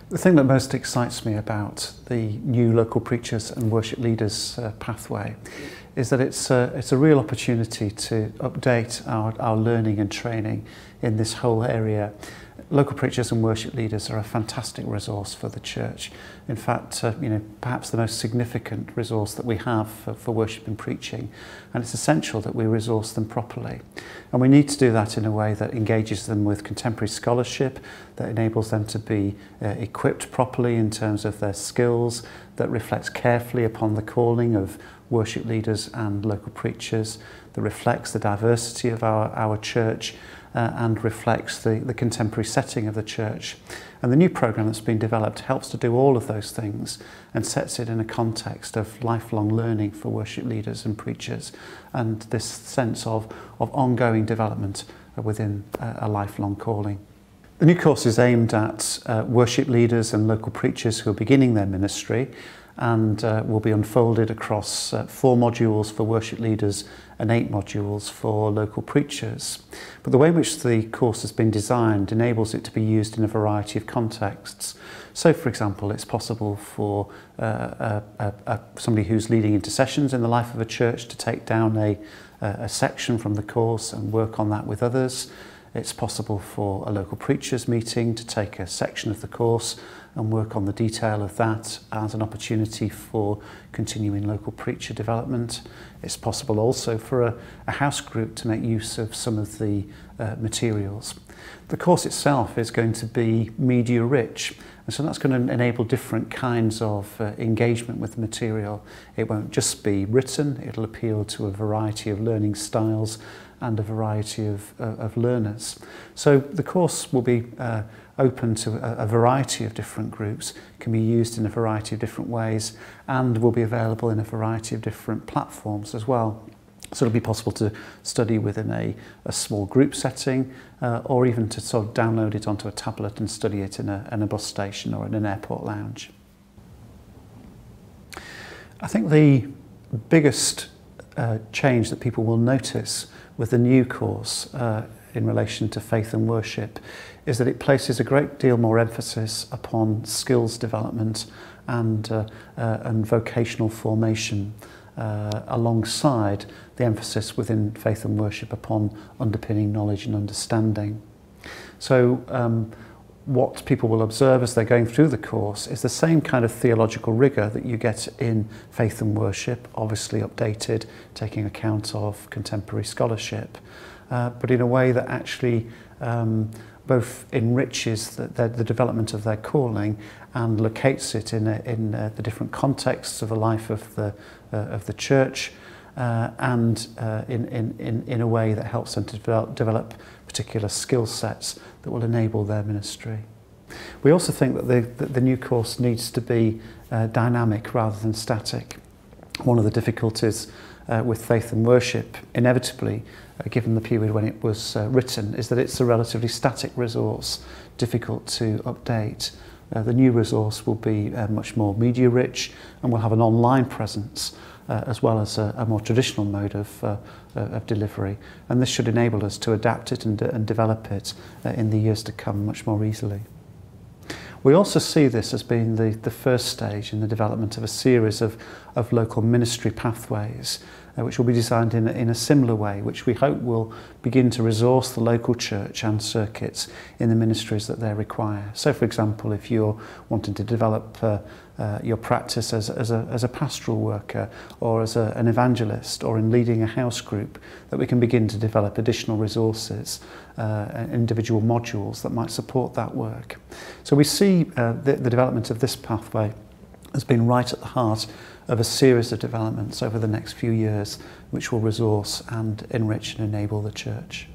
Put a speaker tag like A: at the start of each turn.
A: The thing that most excites me about the new local preachers and worship leaders pathway is that it's a real opportunity to update our learning and training in this whole area. Local preachers and worship leaders are a fantastic resource for the church. In fact, perhaps the most significant resource that we have for worship and preaching, and it's essential that we resource them properly. And we need to do that in a way that engages them with contemporary scholarship, that enables them to be equipped properly in terms of their skills, that reflects carefully upon the calling of worship leaders and local preachers, that reflects the diversity of our church, and reflects the contemporary setting of the church. And the new programme that's been developed helps to do all of those things and sets it in a context of lifelong learning for worship leaders and preachers, and this sense of ongoing development within a lifelong calling. The new course is aimed at worship leaders and local preachers who are beginning their ministry, and will be unfolded across 4 modules for worship leaders and 8 modules for local preachers. But the way in which the course has been designed enables it to be used in a variety of contexts. So, for example, it's possible for somebody who's leading intercessions in the life of a church to take down a section from the course and work on that with others. It's possible for a local preachers meeting to take a section of the course and work on the detail of that as an opportunity for continuing local preacher development. It's possible also for a house group to make use of some of the materials. The course itself is going to be media rich, and so that's going to enable different kinds of engagement with the material. It won't just be written, it'll appeal to a variety of learning styles and a variety of learners. So the course will be open to a variety of different groups, can be used in a variety of different ways, and will be available in a variety of different platforms as well. So it'll be possible to study within a small group setting, or even to sort of download it onto a tablet and study it in a bus station or in an airport lounge. I think the biggest change that people will notice with the new course in relation to faith and worship is that it places a great deal more emphasis upon skills development and vocational formation, alongside the emphasis within faith and worship upon underpinning knowledge and understanding. So what people will observe as they're going through the course is the same kind of theological rigour that you get in faith and worship, obviously updated, taking account of contemporary scholarship, but in a way that actually both enriches the development of their calling and locates it in the different contexts of the life of the church, and in a way that helps them to develop particular skill sets that will enable their ministry. We also think that the new course needs to be dynamic rather than static. One of the difficulties with faith and worship, inevitably, given the period when it was written, is that it's a relatively static resource, difficult to update. The new resource will be much more media rich and will have an online presence, as well as a more traditional mode of delivery. And this should enable us to adapt it and develop it in the years to come much more easily. We also see this as being the first stage in the development of a series of local ministry pathways, which will be designed in a similar way, which we hope will begin to resource the local church and circuits in the ministries that they require. So, for example, if you're wanting to develop your practice as a pastoral worker or as an evangelist or in leading a house group, that we can begin to develop additional resources, individual modules that might support that work. So we see the development of this pathway has been right at the heart of a series of developments over the next few years, which will resource and enrich and enable the church.